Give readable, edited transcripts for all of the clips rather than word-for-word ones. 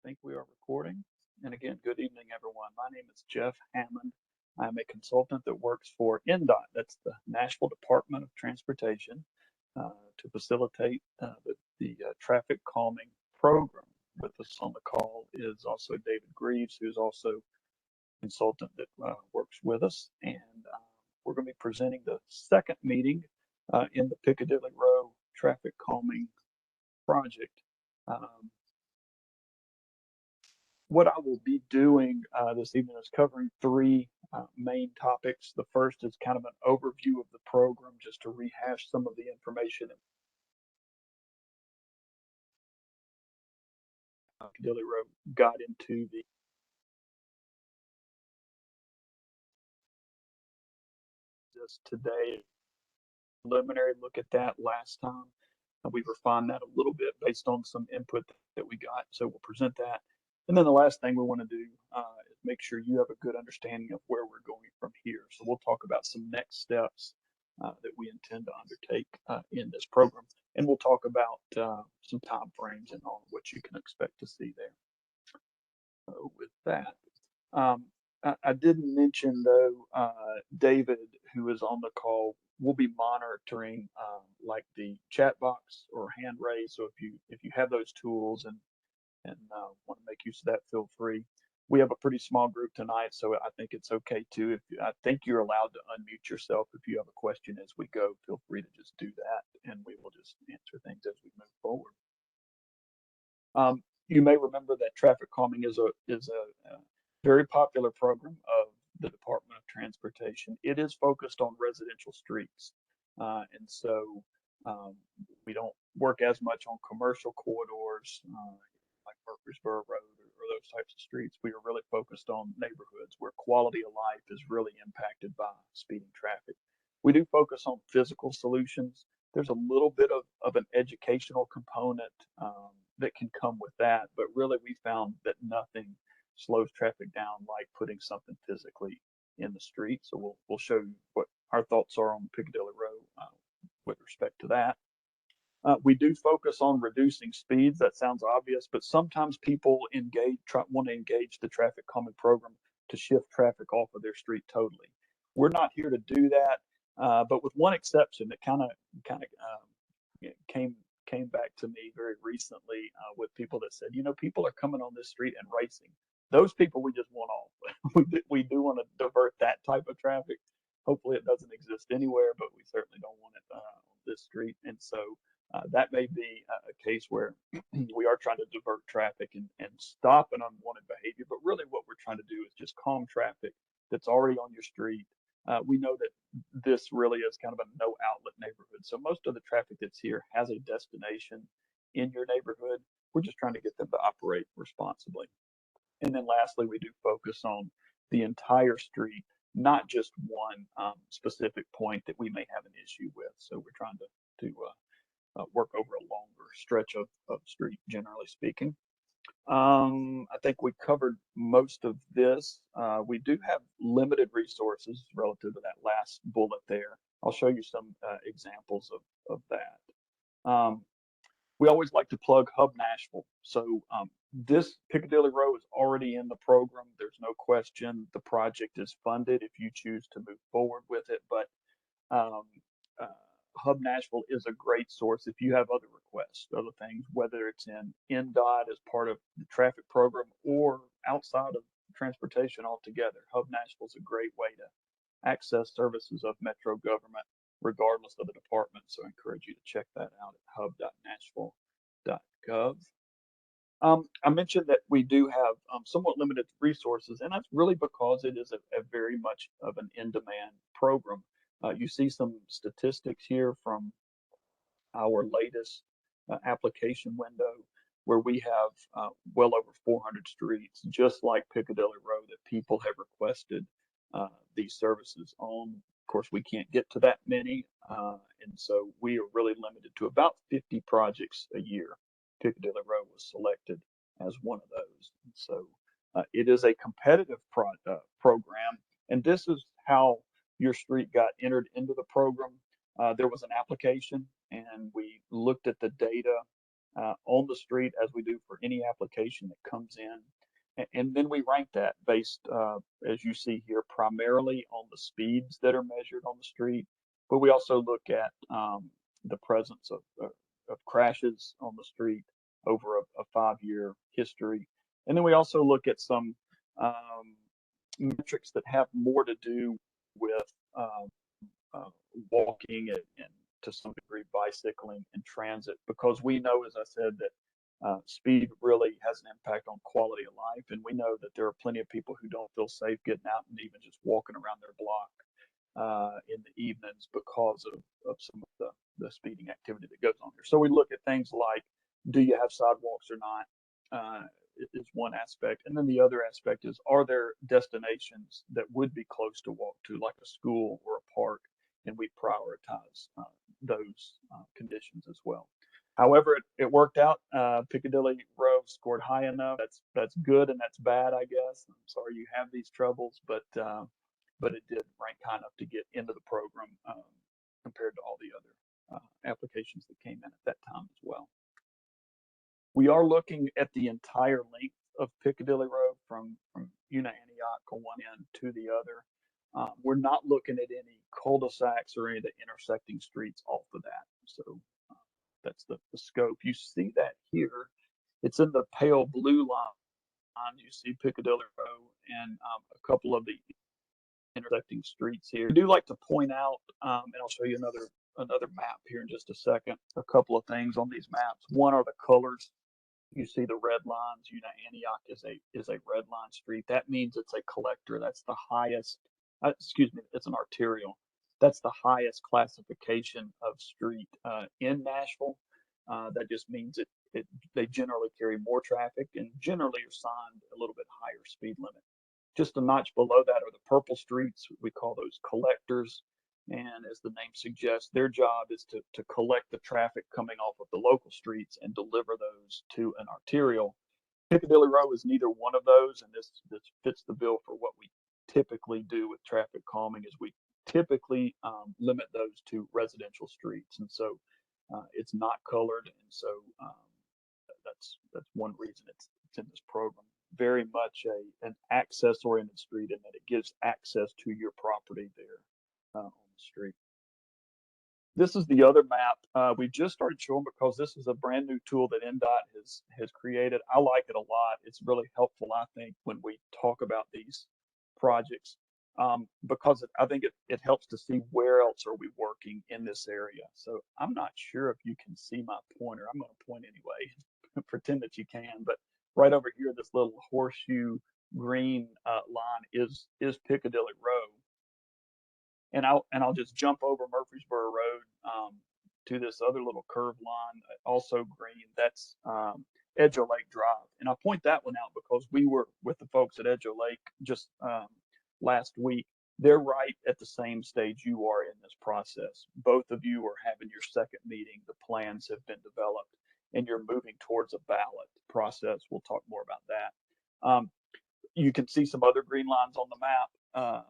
think we are recording. And again, good evening, everyone. My name is Jeff Hammond. I'm a consultant that works for NDOT, that's the Nashville Department of Transportation, to facilitate the traffic calming program. With us on the call is also David Greaves, who's also a consultant that works with us. And we're going to be presenting the second meeting in the Piccadilly Row traffic calming project. What I will be doing this evening is covering three main topics. The first is kind of an overview of the program, just to rehash some of the information that Piccadilly Row got into the today. Preliminary look at that last time. We refined that a little bit based on some input that we got, so we'll present that. And then the last thing we want to do is make sure you have a good understanding of where we're going from here. So we'll talk about some next steps that we intend to undertake in this program. And we'll talk about some time frames and all what you can expect to see there. So with that, I didn't mention though, David, who is on the call, will be monitoring like the chat box or hand raise. So if you have those tools and want to make use of that, feel free. We have a pretty small group tonight, so I think it's okay too. I think you're allowed to unmute yourself if you have a question as we go. Feel free to just do that, and we will just answer things as we move forward. You may remember that traffic calming is a very popular program of the Department of Transportation. It is focused on residential streets, and so we don't work as much on commercial corridors like Murfreesboro Road or those types of streets. We are really focused on neighborhoods where quality of life is really impacted by speeding traffic. We do focus on physical solutions. There's a little bit of an educational component that can come with that, but really we found that nothing slows traffic down like putting something physically in the street. So we'll show you what our thoughts are on Piccadilly Row with respect to that. We do focus on reducing speeds. That sounds obvious, but sometimes people want to engage the traffic calming program to shift traffic off of their street totally. We're not here to do that, but with one exception that kind of came back to me very recently with people that said, people are coming on this street and racing. Those people we just want off. we do want to divert that type of traffic. Hopefully it doesn't exist anywhere, but we certainly don't want it on this street. And so that may be a case where we are trying to divert traffic and stop an unwanted behavior. But really what we're trying to do is just calm traffic that's already on your street. We know that this really is kind of a no outlet neighborhood. So most of the traffic that's here has a destination in your neighborhood. We're just trying to get them to operate responsibly. And then lastly, we do focus on the entire street, not just one specific point that we may have an issue with. So we're trying to work over a longer stretch of street, generally speaking. I think we covered most of this. We do have limited resources relative to that last bullet there. I'll show you some examples of that. We always like to plug Hub Nashville. So this Piccadilly Row is already in the program. There's no question. The project is funded if you choose to move forward with it. But Hub Nashville is a great source if you have other requests, other things, whether it's in NDOT as part of the traffic program or outside of transportation altogether. Hub Nashville is a great way to access services of Metro government, regardless of the department. So I encourage you to check that out at hub.nashville.gov. I mentioned that we do have somewhat limited resources, and that's really because it is a very much of an in-demand program. You see some statistics here from our latest application window where we have well over 400 streets, just like Piccadilly Row, that people have requested these services on. Of course, we can't get to that many, and so we are really limited to about 50 projects a year. Piccadilly Row was selected as one of those. And so it is a competitive program, and this is how your street got entered into the program. There was an application, and we looked at the data on the street as we do for any application that comes in. And then we rank that based, as you see here, primarily on the speeds that are measured on the street, but we also look at the presence of crashes on the street over a 5-year history. And then we also look at some metrics that have more to do with walking and to some degree bicycling and transit, because we know, as I said, that speed really has an impact on quality of life, and we know that there are plenty of people who don't feel safe getting out and even just walking around their block in the evenings because of some of the speeding activity that goes on here. So we look at things like, do you have sidewalks or not? Is one aspect, and then the other aspect is, are there destinations that would be close to walk to, like a school or a park, and we prioritize those conditions as well. However, it worked out. Piccadilly Row scored high enough. That's good and that's bad, I guess. I'm sorry you have these troubles, but it did rank high enough to get into the program compared to all the other applications that came in at that time as well. We are looking at the entire length of Piccadilly Road from Una Antioch on one end to the other. We're not looking at any cul-de-sacs or any of the intersecting streets off of that. So that's the scope. You see that here. It's in the pale blue line. You see Piccadilly Road and a couple of the intersecting streets here. I do like to point out, and I'll show you another map here in just a second, a couple of things on these maps. One are the colors. You see the red lines. Una Antioch is a red line street. That means it's a collector. That's the highest, excuse me, it's an arterial. That's the highest classification of street in Nashville. That just means they generally carry more traffic and generally are signed a little bit higher speed limit. Just a notch below that are the purple streets. We call those collectors. And as the name suggests, their job is to collect the traffic coming off of the local streets and deliver those to an arterial. Piccadilly Row is neither one of those, and this fits the bill for what we typically do with traffic calming. Is we typically limit those to residential streets, and so it's not colored, and so that's one reason it's in this program. Very much an access-oriented street in that it gives access to your property there on the street. This is the other map we just started showing because this is a brand new tool that NDOT has created. I like it a lot. It's really helpful, I think, when we talk about these projects because I think it helps to see where else are we working in this area. So I'm not sure if you can see my pointer. I'm going to point anyway, pretend that you can, but right over here, this little horseshoe green line is Piccadilly Row. And I'll just jump over Murfreesboro Road to this other little curved line, also green. That's Edge Lake Drive. And I point that one out because we were with the folks at Edge Lake just last week. They're right at the same stage you are in this process. Both of you are having your second meeting. The plans have been developed, and you're moving towards a ballot process. We'll talk more about that. You can see some other green lines on the map.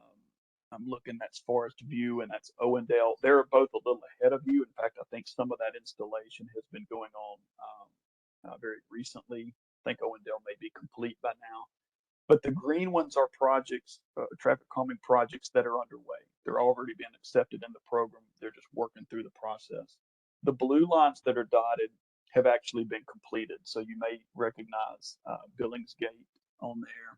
I'm looking, that's Forest View and that's Owendale. They're both a little ahead of you. In fact, I think some of that installation has been going on very recently. I think Owendale may be complete by now. But the green ones are projects, traffic calming projects that are underway. They're already been accepted in the program. They're just working through the process. The blue lines that are dotted have actually been completed. So you may recognize Billingsgate on there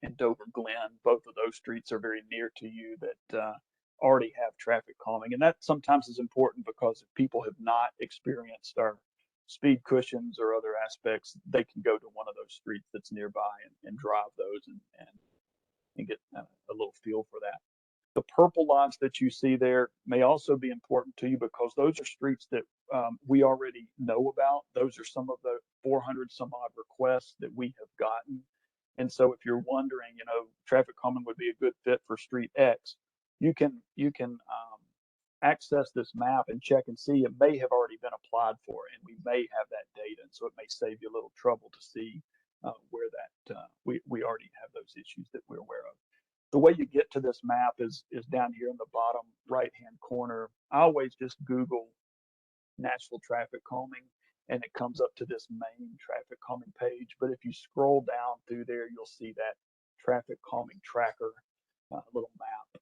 and Dover Glen. Both of those streets are very near to you that already have traffic calming. And that sometimes is important because if people have not experienced our speed cushions or other aspects, they can go to one of those streets that's nearby and drive those and get a little feel for that. The purple lines that you see there may also be important to you because those are streets that we already know about. Those are some of the 400 some odd requests that we have gotten. And so if you're wondering, traffic calming would be a good fit for street X, you can access this map and check and see it may have already been applied for, and we may have that data. And so it may save you a little trouble to see where that we already have those issues that we're aware of. The way you get to this map is down here in the bottom right-hand corner. I always just Google Nashville traffic calming, and it comes up to this main traffic calming page. But if you scroll down through there, you'll see that traffic calming tracker little map,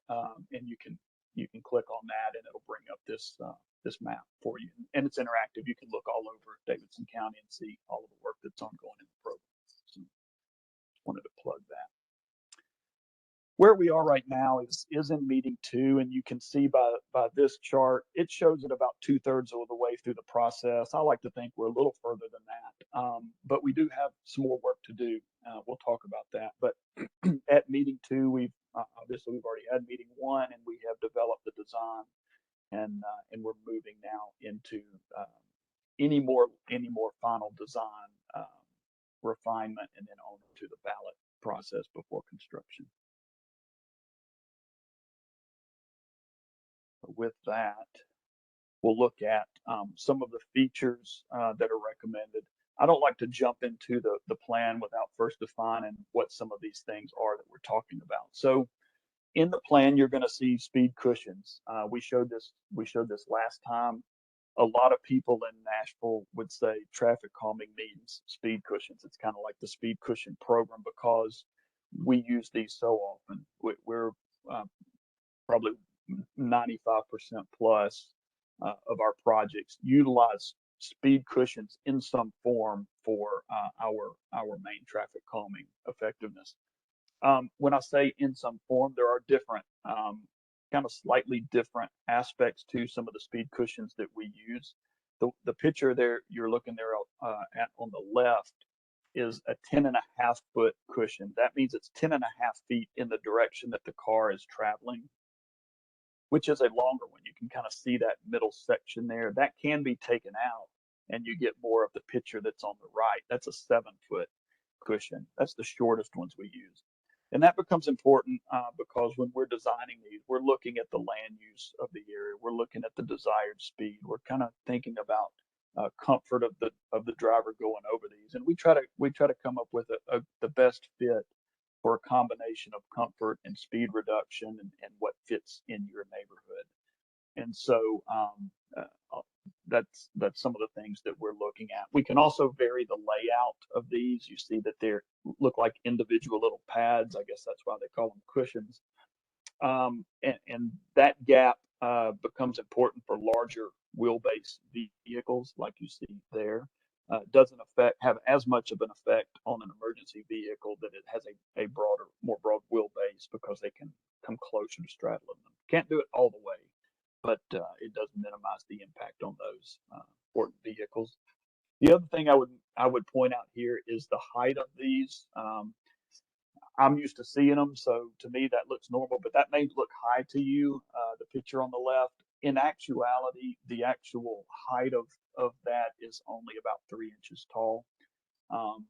and you can click on that, and it'll bring up this this map for you. And it's interactive. You can look all over Davidson County and see all of the work that's ongoing in the program. So just wanted to plug that. Where we are right now is in meeting 2, and you can see by this chart, it shows it about 2/3 of the way through the process. I like to think we're a little further than that, but we do have some more work to do. We'll talk about that. But at meeting 2, we've obviously we've already had meeting 1, and we have developed the design, and we're moving now into any more final design refinement, and then on to the ballot process before construction. With that, we'll look at some of the features that are recommended. I don't like to jump into the plan without first defining what some of these things are that we're talking about. So in the plan, you're going to see speed cushions. We showed this last time. A lot of people in Nashville would say traffic calming means speed cushions. It's kind of like the speed cushion program because we use these so often. We're probably 95% plus of our projects utilize speed cushions in some form for our main traffic calming effectiveness. When I say in some form, there are different kind of slightly different aspects to some of the speed cushions that we use. The picture there you're looking there at on the left is a 10.5 foot cushion. That means it's 10.5 feet in the direction that the car is traveling, which is a longer one. You can kind of see that middle section there. That can be taken out, and you get more of the picture that's on the right. That's a 7-foot cushion. That's the shortest ones we use. And that becomes important because when we're designing these, we're looking at the land use of the area. We're looking at the desired speed. We're kind of thinking about comfort of the driver going over these, and we try to come up with the best fit for a combination of comfort and speed reduction and what fits in your neighborhood. And so that's some of the things that we're looking at. We can also vary the layout of these. You see that they look like individual little pads. I guess that's why they call them cushions. And that gap becomes important for larger wheelbase vehicles like you see there. Doesn't have as much of an effect on an emergency vehicle that it has a more broad wheelbase because they can come closer to straddling them. Can't do it all the way, but it does minimize the impact on those important vehicles. The other thing I would point out here is the height of these. I'm used to seeing them, so to me that looks normal, but that may look high to you, the picture on the left. In actuality, the actual height of that is only about 3 inches tall.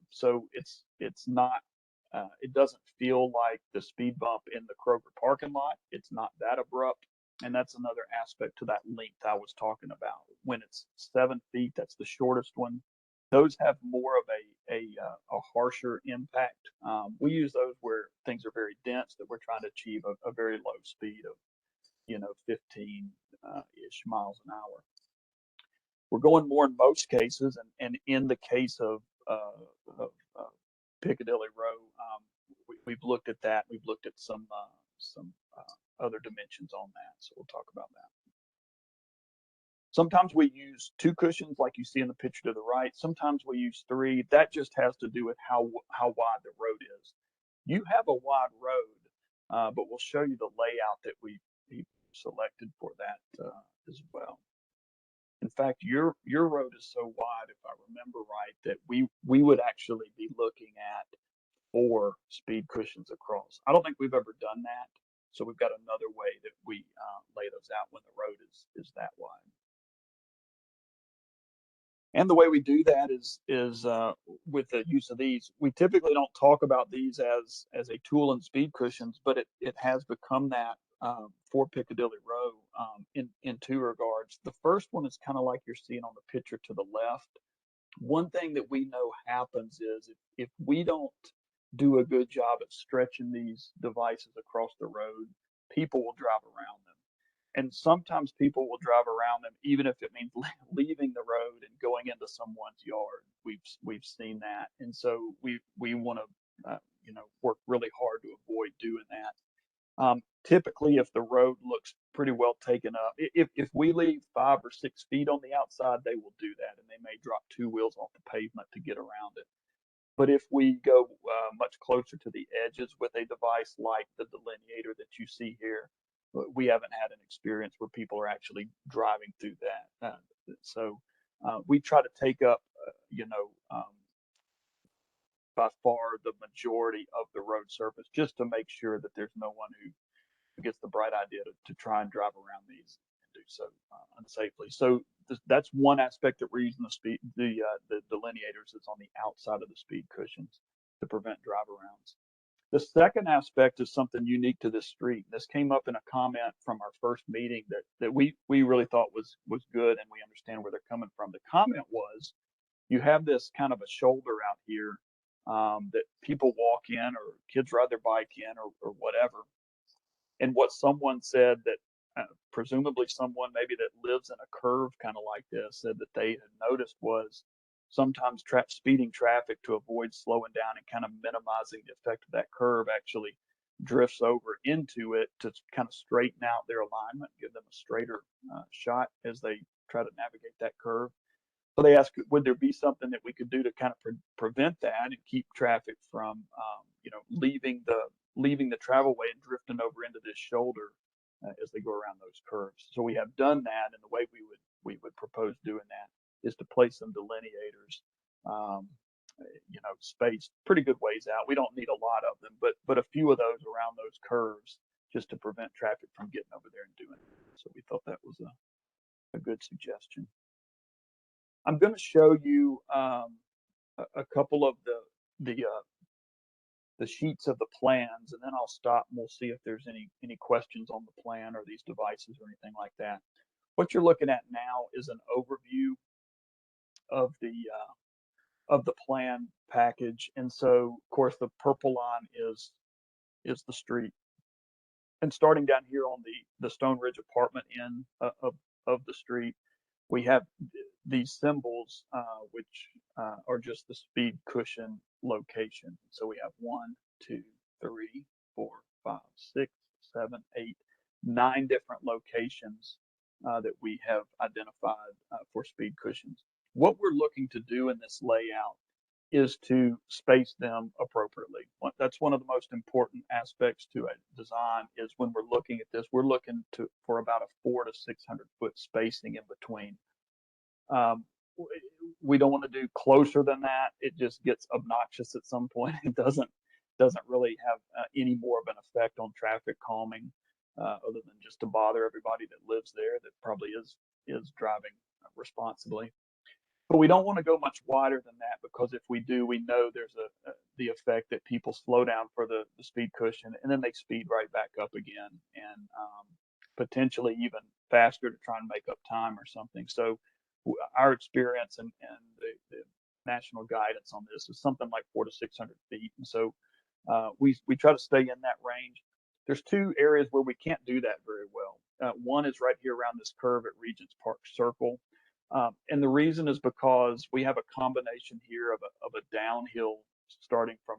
So it's not, it doesn't feel like the speed bump in the Kroger parking lot. It's not that abrupt. And that's another aspect to that length I was talking about. When it's 7 feet, that's the shortest one. Those have more of a harsher impact. We use those where things are very dense, that we're trying to achieve a very low speed of 15-ish miles an hour. We're going more in most cases, and in the case of Piccadilly Row, we've looked at that. We've looked at some other dimensions on that, so we'll talk about that. Sometimes we use 2 cushions like you see in the picture to the right. Sometimes we use 3. That just has to do with how wide the road is. You have a wide road, but we'll show you the layout that we selected for that as well. In fact, your road is so wide, if I remember right, that we would actually be looking at 4 speed cushions across. I don't think we've ever done that, so we've got another way that we lay those out when the road is that wide. And the way we do that is with the use of these. We typically don't talk about these as a tool in speed cushions, but it has become that for Piccadilly Row in 2 regards. The first one is kind of like you're seeing on the picture to the left. One thing that we know happens is if we don't do a good job at stretching these devices across the road, people will drive around them. And sometimes people will drive around them, even if it means leaving the road and going into someone's yard. We've seen that, and so we want to work really hard to avoid doing that. Typically, if the road looks pretty well taken up, if we leave 5 or 6 feet on the outside, they will do that, and they may drop two wheels off the pavement to get around it. But if we go much closer to the edges with a device like the delineator that you see here, we haven't had an experience where people are actually driving through that. So we try to take up, by far the majority of the road surface, just to make sure that there's no one who gets the bright idea to try and drive around these and do so unsafely. So that's one aspect that we're using the delineators is on the outside of the speed cushions to prevent drive arounds. The second aspect is something unique to this street. This came up in a comment from our first meeting that we really thought was good, and we understand where they're coming from. The comment was, you have this kind of a shoulder out here that people walk in, or kids ride their bike in, or whatever. And what someone said that presumably someone maybe that lives in a curve kind of like this said that they had noticed was sometimes speeding traffic to avoid slowing down and kind of minimizing the effect of that curve actually drifts over into it to kind of straighten out their alignment, give them a straighter shot as they try to navigate that curve. So they asked, would there be something that we could do to kind of prevent that and keep traffic from, leaving the travelway and drifting over into this shoulder as they go around those curves. So we have done that, and the way we would propose doing that is to place some delineators, spaced pretty good ways out. We don't need a lot of them, but a few of those around those curves just to prevent traffic from getting over there and doing it. So we thought that was a good suggestion. I'm going to show you a couple of the sheets of the plans, and then I'll stop and we'll see if there's any questions on the plan or these devices or anything like that. What you're looking at now is an overview of the plan package, and so of course the purple line is the street, and starting down here on the Stone Ridge apartment end of the street, we have these symbols, which are just the speed cushion location. So we have 1, 2, 3, 4, 5, 6, 7, 8, 9 different locations that we have identified for speed cushions. What we're looking to do in this layout is to space them appropriately. That's one of the most important aspects to a design, is when we're looking at this, we're looking for about a 400 to 600 foot spacing in between. We don't want to do closer than that. It just gets obnoxious at some point. It doesn't really have any more of an effect on traffic calming, other than just to bother everybody that lives there that probably is driving responsibly. But we don't want to go much wider than that, because if we do, we know there's the effect that people slow down for the speed cushion, and then they speed right back up again, and potentially even faster to try and make up time or something. So our experience and the national guidance on this is something like 400 to 600 feet. And so we try to stay in that range. There's 2 areas where we can't do that very well. One is right here around this curve at Regents Park Circle. And the reason is because we have a combination here of a downhill starting from,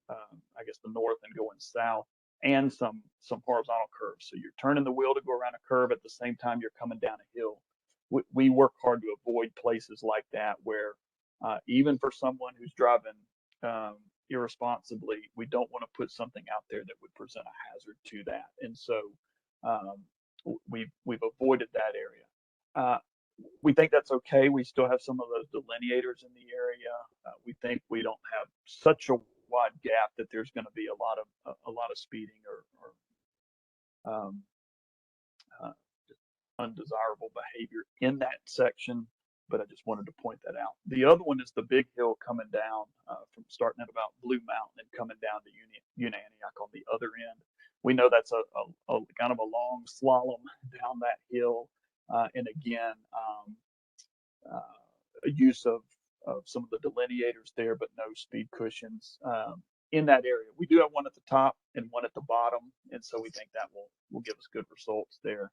I guess, the north and going south, and some horizontal curves. So you're turning the wheel to go around a curve at the same time you're coming down a hill. We work hard to avoid places like that where even for someone who's driving irresponsibly, we don't want to put something out there that would present a hazard to that. And so we've avoided that area. We think that's okay. We still have some of those delineators in the area. We think we don't have such a wide gap that there's going to be a lot of speeding or undesirable behavior in that section, but I just wanted to point that out. The other one is the big hill coming down from starting at about Blue Mountain and coming down to Unaniac on the other end. We know that's a kind of a long slalom down that hill, and again, a use of some of the delineators there, but no speed cushions in that area. We do have one at the top and one at the bottom, and so we think that will give us good results there.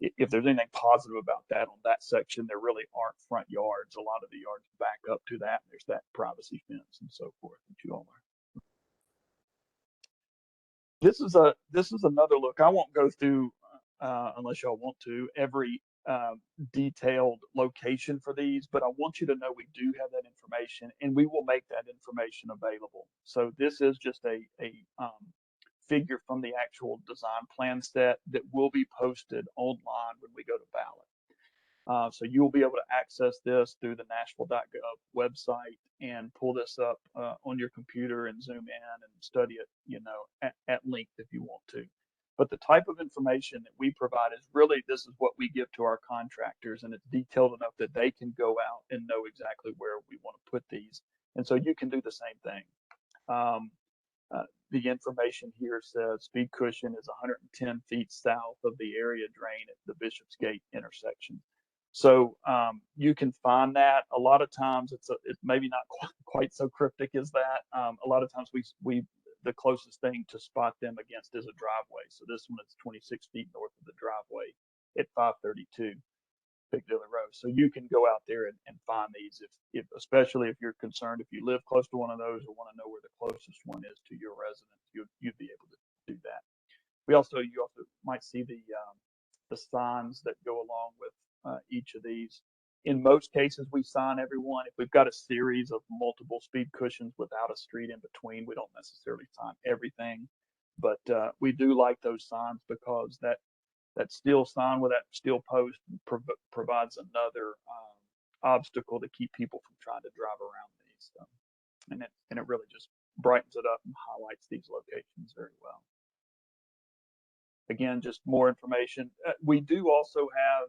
If there's anything positive about that on that section, there really aren't front yards. A lot of the yards back up to that. And there's that privacy fence and so forth that you all are. This is another look. I won't go through unless y'all want to every detailed location for these, but I want you to know we do have that information, and we will make that information available. So this is just a figure from the actual design plan set that will be posted online when we go to ballot. So you'll be able to access this through the Nashville.gov website and pull this up on your computer and zoom in and study it, at length if you want to. But the type of information that we provide is really, this is what we give to our contractors, and it's detailed enough that they can go out and know exactly where we want to put these. And so you can do the same thing. The information here says speed cushion is 110 feet south of the area drain at the Bishopsgate intersection. So you can find that. A lot of times it's maybe not quite so cryptic as that. A lot of times the closest thing to spot them against is a driveway. So this one is 26 feet north of the driveway at 532 Piccadilly Road. So you can go out there and find these, if especially if you're concerned, if you live close to one of those or want to know where the closest one is to your residence, you'd be able to do that. You also might see the signs that go along with each of these. In most cases, we sign everyone. If we've got a series of multiple speed cushions without a street in between, we don't necessarily sign everything. But we do like those signs because that steel sign with that steel post provides another obstacle to keep people from trying to drive around these. And it really just brightens it up and highlights these locations very well. Again, just more information. We do also have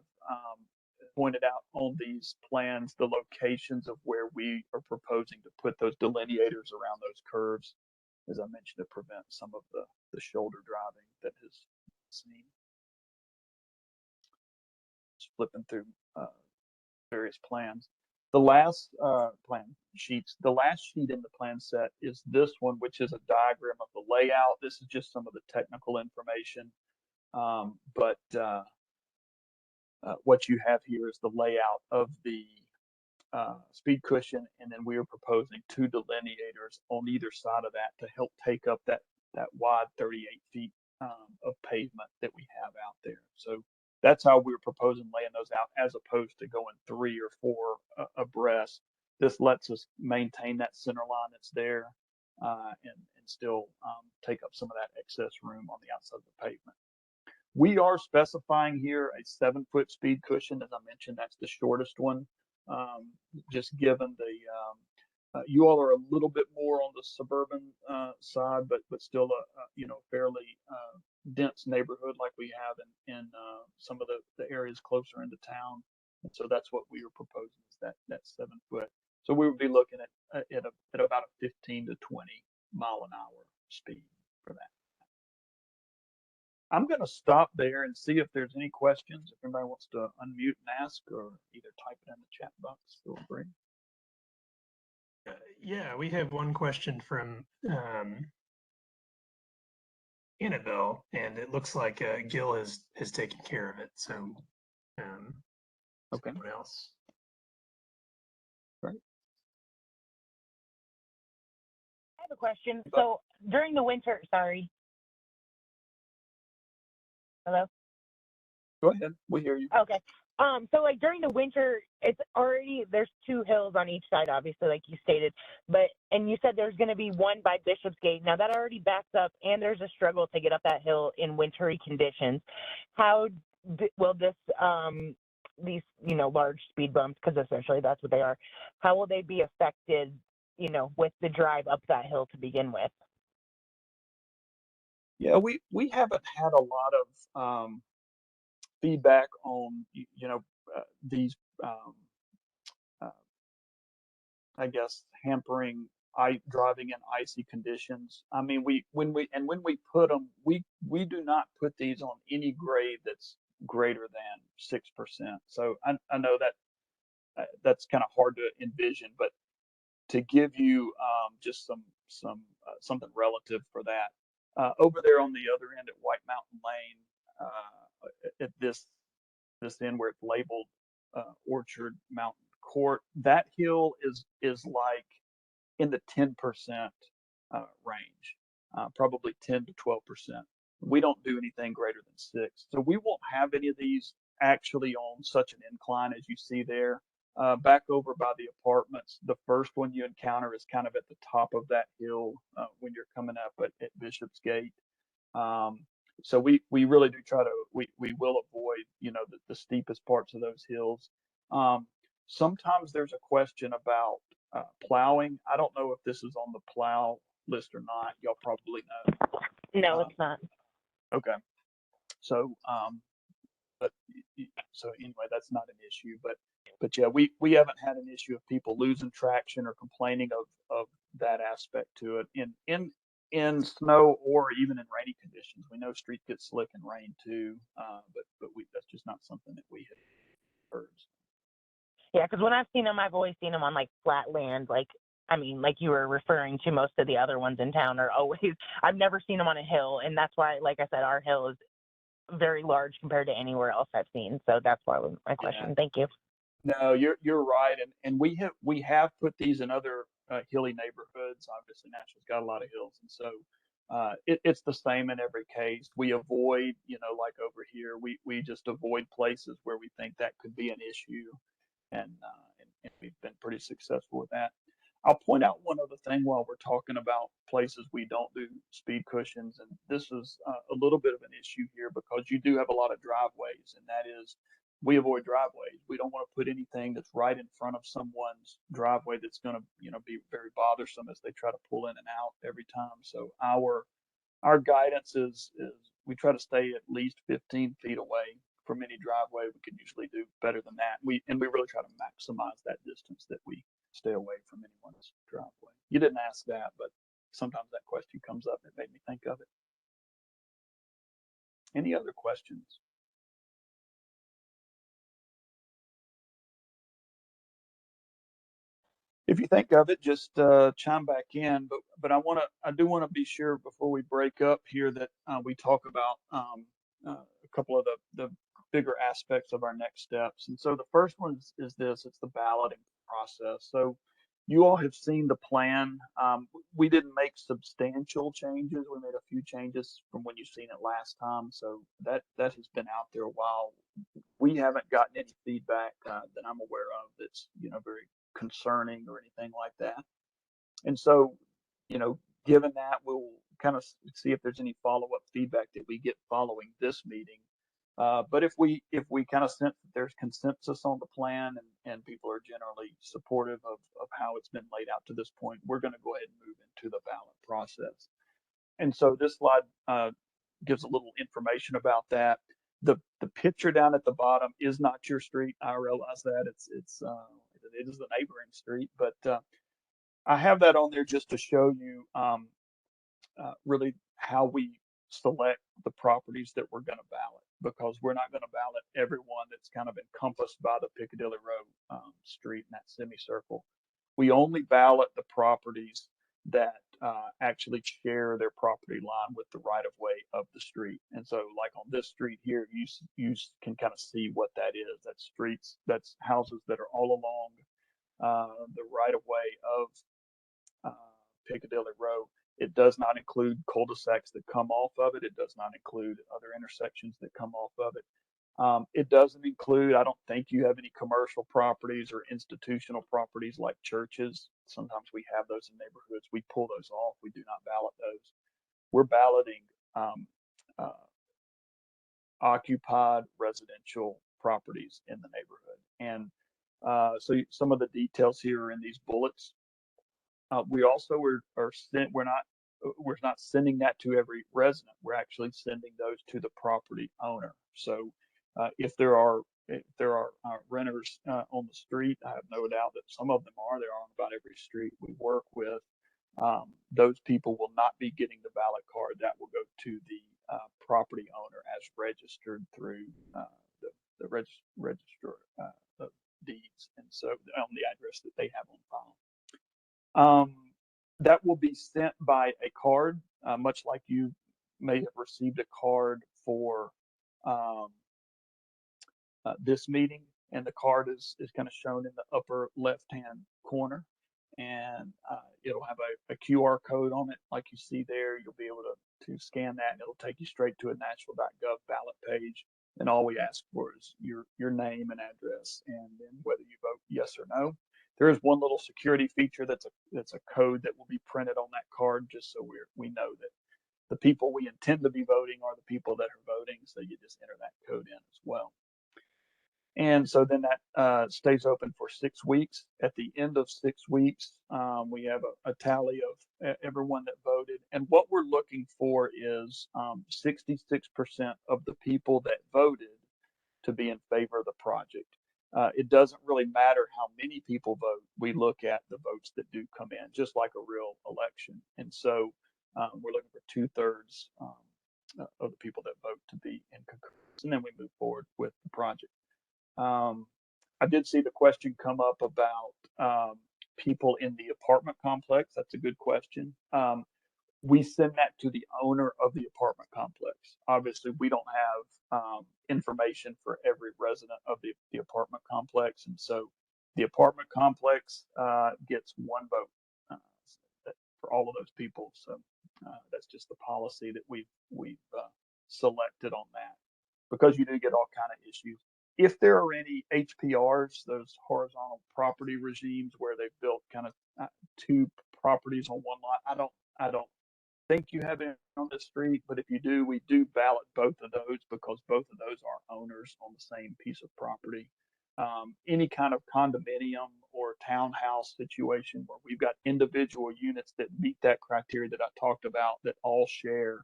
pointed out on these plans the locations of where we are proposing to put those delineators around those curves, as I mentioned, to prevent some of the shoulder driving that is seen. Just flipping through various plans. The last the last sheet in the plan set is this one, which is a diagram of the layout. This is just some of the technical information, but what you have here is the layout of the speed cushion, and then we are proposing 2 delineators on either side of that to help take up that wide 38 feet of pavement that we have out there. So that's how we're proposing laying those out, as opposed to going 3 or 4 abreast. This lets us maintain that center line that's there and still take up some of that excess room on the outside of the pavement. We are specifying here a 7-foot speed cushion. As I mentioned, that's the shortest one. Just given the, you all are a little bit more on the suburban side, but still a fairly dense neighborhood like we have in some of the areas closer into town. And so that's what we are proposing, is that 7-foot. So we would be looking at about a 15 to 20 mile an hour speed for that. I'm going to stop there and see if there's any questions. If anybody wants to unmute and ask, or either type it in the chat box, feel free. Yeah, we have one question from Annabelle, and it looks like Gil has taken care of it. So, okay. What else? Right. I have a question. So during the winter, sorry. Hello? Go ahead. We hear you. Okay. So like during the winter, it's already, there's 2 hills on each side, obviously, like you stated, and you said there's going to be one by Bishopsgate. Now that already backs up, and there's a struggle to get up that hill in wintry conditions. How will this, these, large speed bumps, because essentially that's what they are, how will they be affected, with the drive up that hill to begin with? Yeah, we haven't had a lot of feedback on these I guess hampering driving in icy conditions. I mean, when we put them, we do not put these on any grade that's greater than 6%. So I know that that's kind of hard to envision, but to give you just something relative for that. Over there on the other end at White Mountain Lane, at this end where it's labeled Orchard Mountain Court, that hill is like in the 10% range, probably 10 to 12%. We don't do anything greater than 6, so we won't have any of these actually on such an incline as you see there. Back over by the apartments, the first one you encounter is kind of at the top of that hill when you're coming up at Bishopsgate. So we really do try to we will avoid the steepest parts of those hills. Sometimes there's a question about plowing. I don't know if this is on the plow list or not. Y'all probably know. No, it's not. Okay. So but so anyway, that's not an issue. But yeah, we haven't had an issue of people losing traction or complaining of that aspect to it in snow or even in rainy conditions. We know streets get slick in rain too, but that's just not something that we have heard. Yeah, because when I've seen them, I've always seen them on like flat land. Like, I mean, like you were referring to, most of the other ones in town are always, I've never seen them on a hill. And that's why, like I said, our hill is very large compared to anywhere else I've seen. So that's why was my question. Yeah. Thank you. No, you're right, and we have put these in other hilly neighborhoods. Obviously, Nashville's got a lot of hills, and so it's the same in every case. We avoid, like over here, we just avoid places where we think that could be an issue, and we've been pretty successful with that. I'll point out one other thing while we're talking about places we don't do speed cushions, and this is a little bit of an issue here because you do have a lot of driveways, and that is we avoid driveways. We don't want to put anything that's right in front of someone's driveway that's going to be very bothersome as they try to pull in and out every time. So our guidance is we try to stay at least 15 feet away from any driveway. We can usually do better than that. We really try to maximize that distance that we stay away from anyone's driveway. You didn't ask that, but sometimes that question comes up. It made me think of it. Any other questions? If you think of it, just chime back in. But I do want to be sure before we break up here that we talk about a couple of the bigger aspects of our next steps. And so the first one is this: it's the balloting process. So you all have seen the plan. We didn't make substantial changes. We made a few changes from when you've seen it last time. So that has been out there a while. We haven't gotten any feedback that I'm aware of that's very concerning or anything like that. And so, given that, we'll kind of see if there's any follow-up feedback that we get following this meeting. But if we kind of sense that there's consensus on the plan and people are generally supportive of how it's been laid out to this point, we're going to go ahead and move into the ballot process. And so this slide gives a little information about that. The picture down at the bottom is not your street. I realize that it is the neighboring street, but I have that on there just to show you really how we select the properties that we're going to ballot, because we're not going to ballot everyone that's kind of encompassed by the Piccadilly Road street in that semicircle. We only ballot the properties that actually share their property line with the right of way of the street. And so like on this street here, you can kind of see what that is. That's houses that are all along the right of way of Piccadilly Road. It does not include cul-de-sacs that come off of it. It does not include other intersections that come off of it. It doesn't include, I don't think you have any commercial properties or institutional properties like churches. Sometimes we have those in neighborhoods. We pull those off. We do not ballot those. We're balloting occupied residential properties in the neighborhood. And so some of the details here are in these bullets. We also we're not sending that to every resident. We're actually sending those to the property owner. So if there are renters on the street, I have no doubt that some of them are. They're on about every street we work with. Those people will not be getting the ballot card. That will go to the property owner as registered through the register of deeds, and so on the address that they have on file. That will be sent by a card, much like you may have received a card for this meeting, and the card is kind of shown in the upper left-hand corner, and it'll have a QR code on it, like you see there. You'll be able to scan that, and it'll take you straight to a Nashville.gov ballot page. And all we ask for is your name and address, and then whether you vote yes or no. There is one little security feature that's a code that will be printed on that card, just so we know that the people we intend to be voting are the people that are voting. So you just enter that code in as well. And so then that stays open for 6 weeks. At the end of 6 weeks, we have a tally of everyone that voted. And what we're looking for is 66% of the people that voted to be in favor of the project. It doesn't really matter how many people vote. We look at the votes that do come in, just like a real election. And so we're looking for 2/3 of the people that vote to be in concurrence. And then we move forward with the project. I did see the question come up about people in the apartment complex. That's a good question. We send that to the owner of the apartment complex. Obviously, we don't have information for every resident of the apartment complex, and so the apartment complex gets one vote for all of those people. So that's just the policy that we've selected on that, because you do get all kind of issues. If there are any HPRs, those horizontal property regimes where they've built kind of two properties on one lot, I don't think you have it on the street, but if you do, we do ballot both of those, because both of those are owners on the same piece of property. Any kind of condominium or townhouse situation where we've got individual units that meet that criteria that I talked about, that all share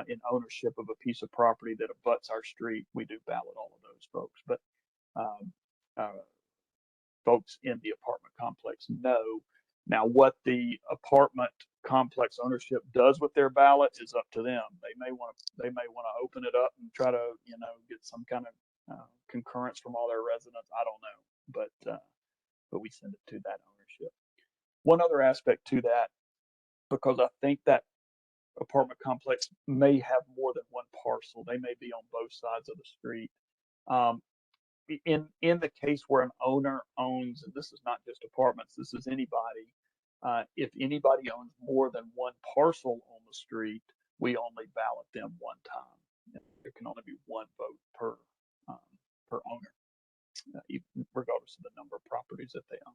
in ownership of a piece of property that abuts our street, we do ballot all of those folks. But folks in the apartment complex know. Now, what the apartment complex ownership does with their ballot is up to them. They may want to open it up and try to get some kind of concurrence from all their residents. I don't know, but we send it to that ownership. One other aspect to that, because I think that apartment complex may have more than one parcel. They may be on both sides of the street. In the case where an owner owns, and this is not just apartments, this is anybody, if anybody owns more than one parcel on the street, we only ballot them one time. There can only be one vote per owner, regardless of the number of properties that they own.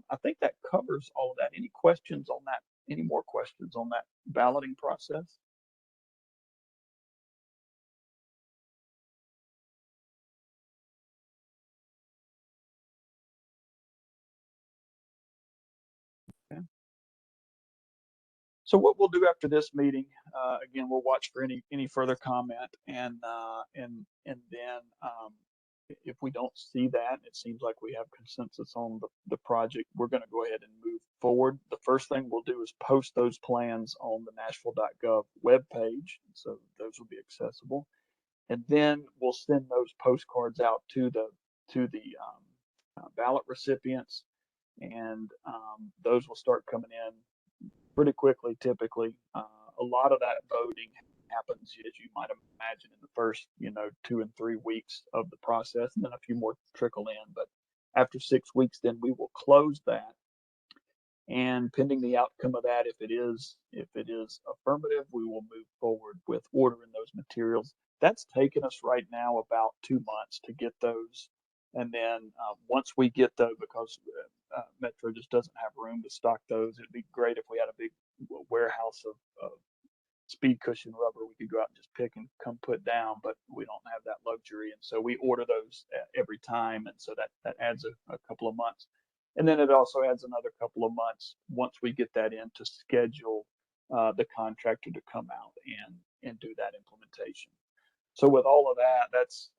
I think that covers all of that. Any questions on that? Any more questions on that balloting process? Okay. So what we'll do after this meeting, again, we'll watch for any further comment, and then if we don't see that, it seems like we have consensus on the project, we're going to go ahead and move forward. The first thing we'll do is post those plans on the Nashville.gov webpage, so those will be accessible, and then we'll send those postcards out to the ballot recipients, and those will start coming in pretty quickly. Typically, a lot of that voting happens, as you might imagine, in the first 2 and 3 weeks of the process, and then a few more trickle in. But after 6 weeks, then we will close that, and pending the outcome of that, if it is affirmative, we will move forward with ordering those materials. That's taken us right now about 2 months to get those, and then once we get those, because Metro just doesn't have room to stock those, it'd be great if we had a big warehouse of speed cushion rubber we could go out and just pick and come put down, but we don't have that luxury, and so we order those every time, and so that adds a couple of months, and then it also adds another couple of months once we get that in to schedule the contractor to come out and do that implementation. So with all of that, that's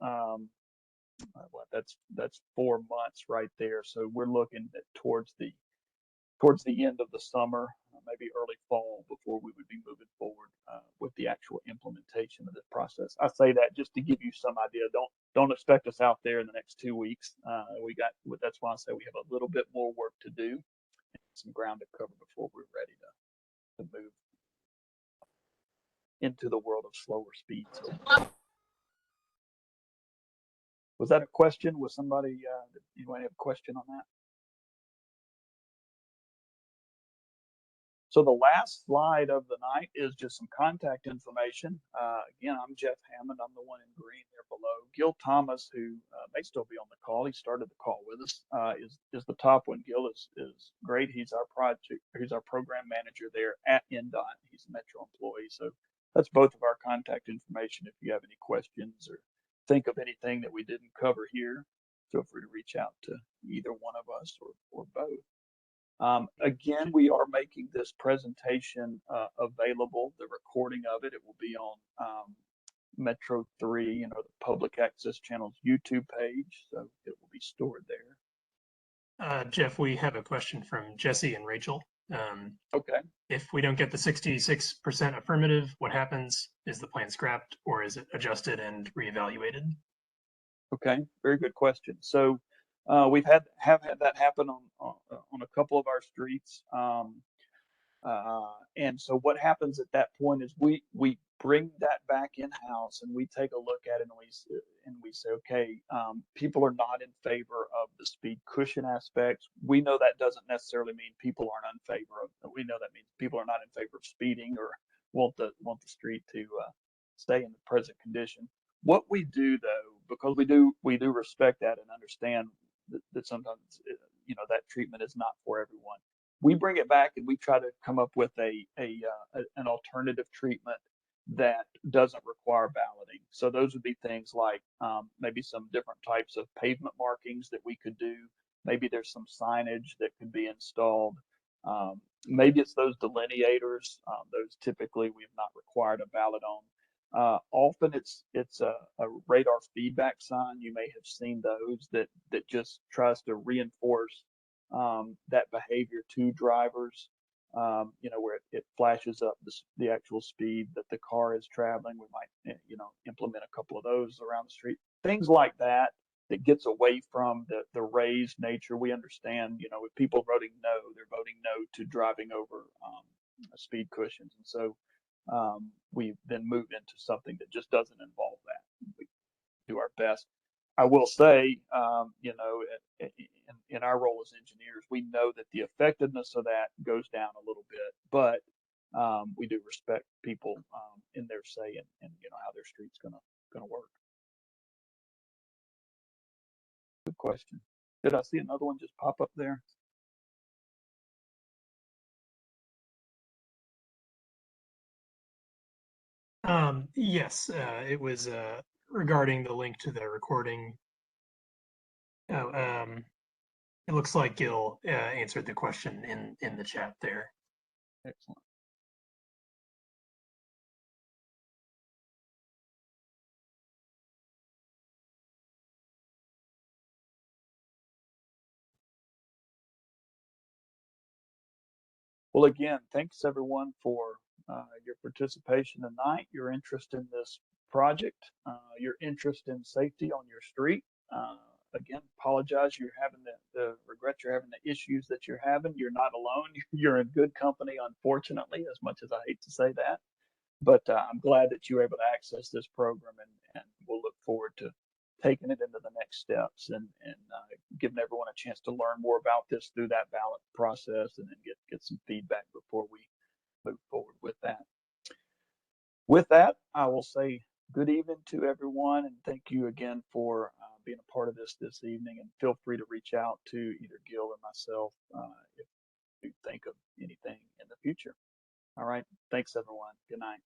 4 months right there. So we're looking at towards the end of the summer, maybe early fall, before we would be moving forward with the actual implementation of this process. I say that just to give you some idea. Don't expect us out there in the next 2 weeks. That's why I say we have a little bit more work to do, and some ground to cover before we're ready to move. into the world of slower speeds. Was that a question? Was somebody, anyone have a question on that? So the last slide of the night is just some contact information. Again, I'm Jeff Hammond. I'm the one in green there below. Gil Thomas, who may still be on the call, he started the call with us, is the top one. Gil is great. He's our program manager there at NDOT. He's a Metro employee. So that's both of our contact information. If you have any questions or think of anything that we didn't cover here, feel free to reach out to either one of us or both. Again, we are making this presentation available, the recording of it. It will be on Metro 3, the public access channel's YouTube page, so it will be stored there. Jeff, we have a question from Jesse and Rachel. Okay. If we don't get the 66% affirmative, what happens? Is the plan scrapped or is it adjusted and reevaluated? Okay, very good question. So we've have had that happen on a couple of our streets, and so what happens at that point is we bring that back in house and we take a look at it and we say, okay, people are not in favor of the speed cushion aspects. We know that doesn't necessarily mean people aren't in favor of. We know that means people are not in favor of speeding or want the street to stay in the present condition. What we do though, because we do respect that and understand that sometimes that treatment is not for everyone. We bring it back and we try to come up with an alternative treatment that doesn't require balloting. So those would be things like maybe some different types of pavement markings that we could do. Maybe there's some signage that could be installed. Maybe it's those delineators. Those typically we have not required a ballot on. Often it's a radar feedback sign. You may have seen those that just tries to reinforce that behavior to drivers, where it flashes up the actual speed that the car is traveling. We might, implement a couple of those around the street. Things like that gets away from the raised nature. We understand, if people voting no, they're voting no to driving over speed cushions. And so we then moved into something that just doesn't involve that. We do our best. I will say, in our role as engineers, we know that the effectiveness of that goes down a little bit, but we do respect people in their say and how their street's gonna work. Good question. Did I see another one just pop up there? Yes, it was regarding the link to the recording. Oh, it looks like Gil answered the question in the chat there. Excellent. Well, again, thanks everyone for your participation tonight, your interest in this project, your interest in safety on your street. Again, apologize you're having regret you're having the issues that you're having. You're not alone. You're in good company, unfortunately, as much as I hate to say that. But I'm glad that you were able to access this program, and we'll look forward to taking it into the next steps and giving everyone a chance to learn more about this through that ballot process and then get some feedback before we move forward with that. With that, I will say good evening to everyone and thank you again for being a part of this evening, and feel free to reach out to either Gil or myself if you think of anything in the future. All right. Thanks, everyone. Good night.